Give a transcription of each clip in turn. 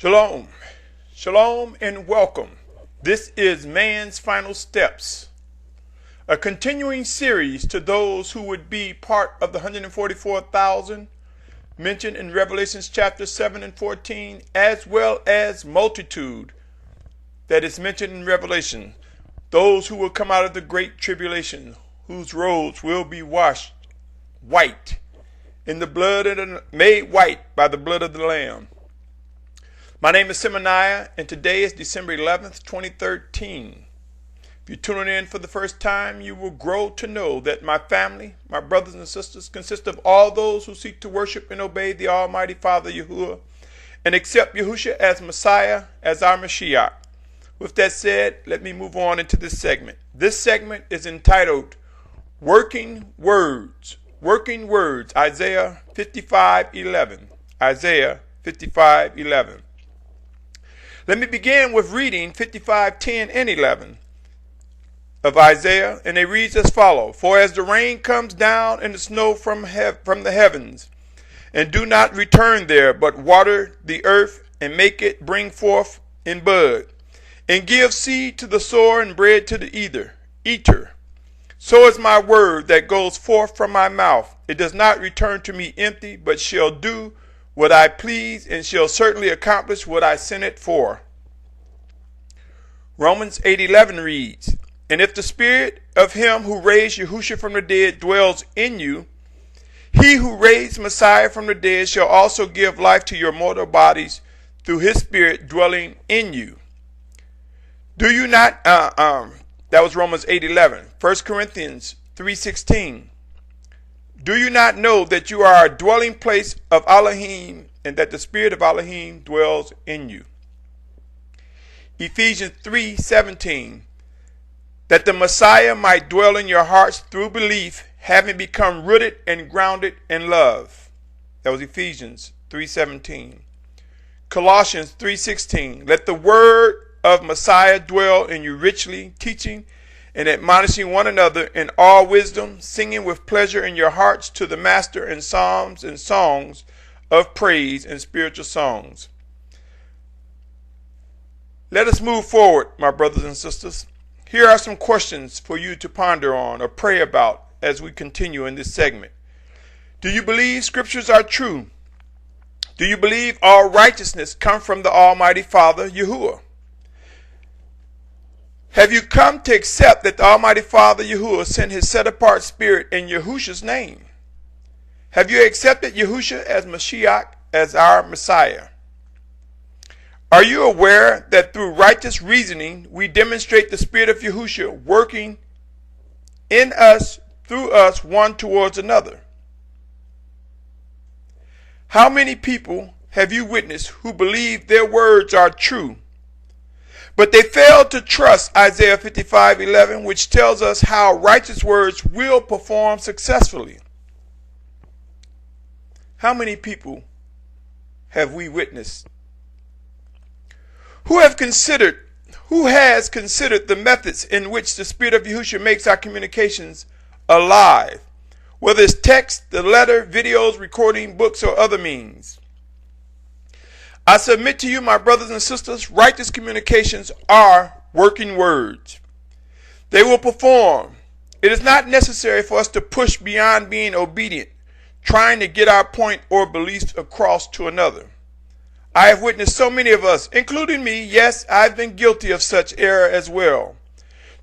Shalom, shalom, and welcome. This is Man's Final Steps, a continuing series to those who would be part of the 144,000 mentioned in Revelations chapter 7 and 14, as well as multitude that is mentioned in Revelation, those who will come out of the great tribulation, whose robes will be washed white in the blood made white by the blood of the Lamb. My name is Symmanayah, and today is December 11th, 2013. If you're tuning in for the first time, you will grow to know that my family, my brothers and sisters, consist of all those who seek to worship and obey the Almighty Father Yahuwah and accept Yahushua as Messiah, as our Mashiach. With that said, let me move on into this segment. This segment is entitled Working Words. Working Words, Isaiah 55:11. Isaiah 55:11. Let me begin with reading 55:10 and 11 of Isaiah, and it reads as follows: For as the rain comes down and the snow from the heavens, and do not return there, but water the earth and make it bring forth in bud, and give seed to the sower and bread to the eater, so is my word that goes forth from my mouth. It does not return to me empty, but shall do what I please, and shall certainly accomplish what I sent it for. Romans 8:11 reads, And if the spirit of him who raised Yahushua from the dead dwells in you, he who raised Messiah from the dead shall also give life to your mortal bodies through his spirit dwelling in you. Do you not, that was Romans 8:11. 1 Corinthians 3:16. Do you not know that you are a dwelling place of Elohim, and that the spirit of Elohim dwells in you? Ephesians 3:17. That the Messiah might dwell in your hearts through belief, having become rooted and grounded in love. That was Ephesians 3:17. Colossians 3:16. Let the word of Messiah dwell in you richly, teaching and admonishing one another in all wisdom, singing with pleasure in your hearts to the Master in psalms and songs of praise and spiritual songs. Let us move forward, my brothers and sisters. Here are some questions for you to ponder on or pray about as we continue in this segment. Do you believe scriptures are true? Do you believe all righteousness comes from the Almighty Father, Yahuwah? Have you come to accept that the Almighty Father, Yahuwah, sent his set-apart spirit in Yahushua's name? Have you accepted Yahushua as Mashiach, as our Messiah? Are you aware that through righteous reasoning, we demonstrate the spirit of Yahushua working in us, through us, one towards another? How many people have you witnessed who believe their words are true, but they fail to trust Isaiah 55:11, which tells us how righteous words will perform successfully? How many people have we witnessed? Who has considered the methods in which the Spirit of Yahushua makes our communications alive, whether it's text, the letter, videos, recording, books, or other means? I submit to you, my brothers and sisters, righteous communications are working words. They will perform. It is not necessary for us to push beyond being obedient, trying to get our point or beliefs across to another. I have witnessed so many of us, including me, yes, I've been guilty of such error as well,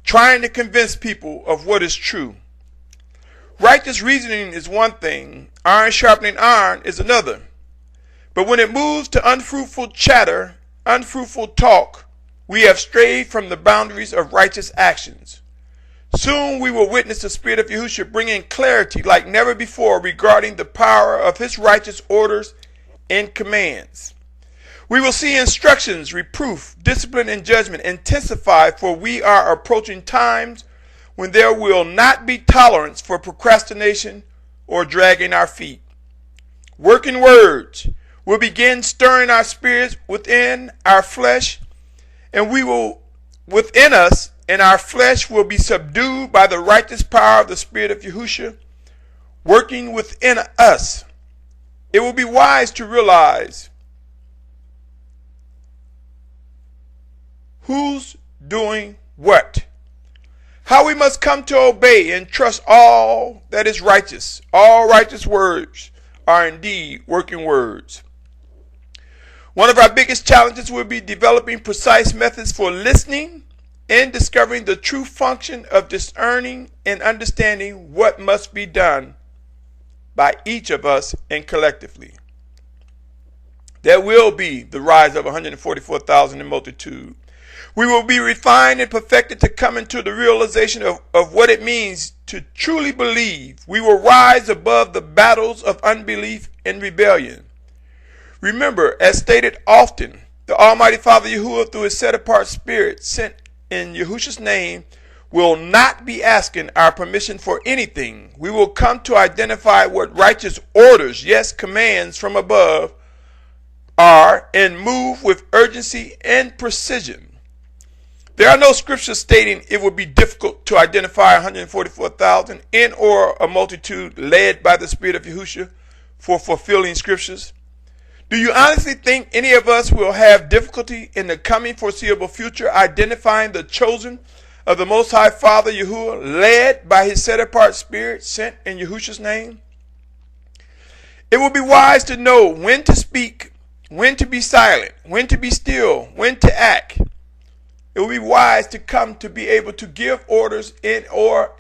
trying to convince people of what is true. Righteous reasoning is one thing, iron sharpening iron is another. But when it moves to unfruitful chatter, unfruitful talk, we have strayed from the boundaries of righteous actions. Soon we will witness the Spirit of Yahushua bringing clarity like never before regarding the power of his righteous orders and commands. We will see instructions, reproof, discipline, and judgment intensify, for we are approaching times when there will not be tolerance for procrastination or dragging our feet. Working words will begin stirring our spirits within our flesh, and within us, and our flesh will be subdued by the righteous power of the Spirit of Yahushua working within us. It will be wise to realize who's doing what, how we must come to obey and trust all that is righteous. All righteous words are indeed working words. One of our biggest challenges will be developing precise methods for listening and discovering the true function of discerning and understanding what must be done by each of us and collectively. There will be the rise of 144,000 in multitude. We will be refined and perfected to come into the realization of what it means to truly believe. We will rise above the battles of unbelief and rebellion. Remember, as stated often, the Almighty Father Yahuwah, through his set-apart Spirit sent in Yahushua's name, will not be asking our permission for anything. We will come to identify what righteous orders, yes, commands from above, are, and move with urgency and precision. There are no scriptures stating it would be difficult to identify 144,000 in or a multitude led by the Spirit of Yahushua for fulfilling scriptures. Do you honestly think any of us will have difficulty in the coming foreseeable future identifying the chosen of the Most High Father Yahuwah, led by his set-apart Spirit sent in Yahushua's name? It will be wise to know when to speak, when to be silent, when to be still, when to act. It will be wise to come to be able to give orders in or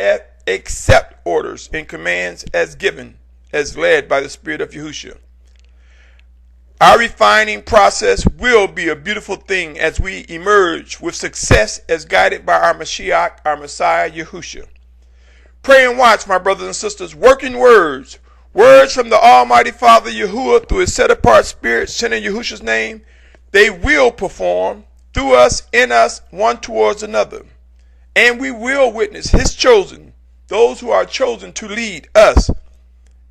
accept orders and commands as given, as led by the Spirit of Yahushua. Our refining process will be a beautiful thing as we emerge with success as guided by our Mashiach, our Messiah, Yahushua. Pray and watch, my brothers and sisters, working words from the Almighty Father Yahuwah through his set-apart Spirit sent in Yahushua's name. They will perform through us, in us, one towards another. And we will witness his chosen, those who are chosen to lead us.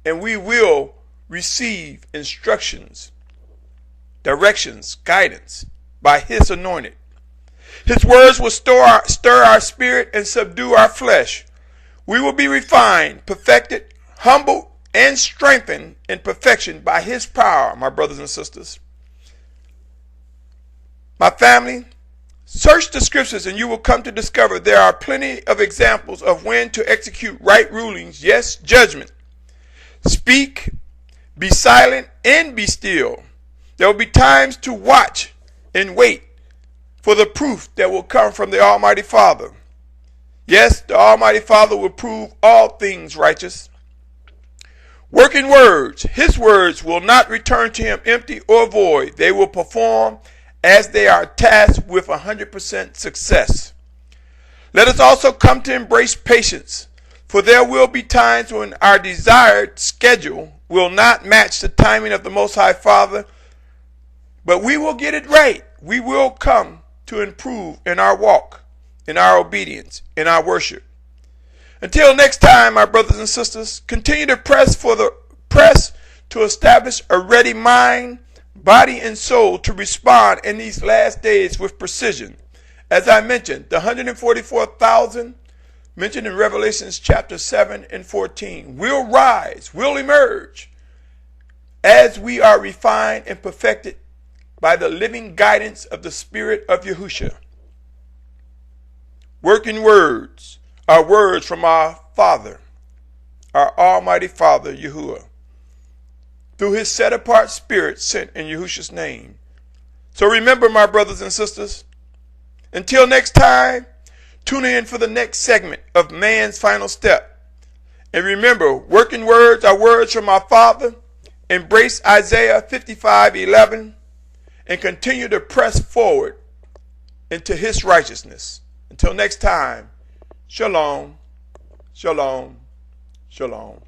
And we will receive instructions, directions, guidance by his anointed. His words will stir our spirit and subdue our flesh. We will be refined, perfected, humbled, and strengthened in perfection by his power, my brothers and sisters. My family, search the scriptures and you will come to discover there are plenty of examples of when to execute right rulings, yes, judgment. Speak, be silent, and be still. There will be times to watch and wait for the proof that will come from the Almighty Father. Yes, the Almighty Father will prove all things righteous. Working words, his words will not return to him empty or void. They will perform as they are tasked with 100% success. Let us also come to embrace patience, for there will be times when our desired schedule will not match the timing of the Most High Father, but we will get it right. We will come to improve in our walk, in our obedience, in our worship. Until next time, my brothers and sisters, continue to press to establish a ready mind, body, and soul to respond in these last days with precision. As I mentioned, the 144,000 mentioned in Revelations chapter 7 and 14 will rise, will emerge as we are refined and perfected by the living guidance of the Spirit of Yahushua. Working words are words from our Father, our Almighty Father Yahuwah, through his set-apart Spirit sent in Yahushua's name. So remember, my brothers and sisters, until next time, tune in for the next segment of Man's Final Step. And remember, working words are words from our Father. Embrace Isaiah 55:11 and continue to press forward into his righteousness. Until next time, shalom, shalom, shalom.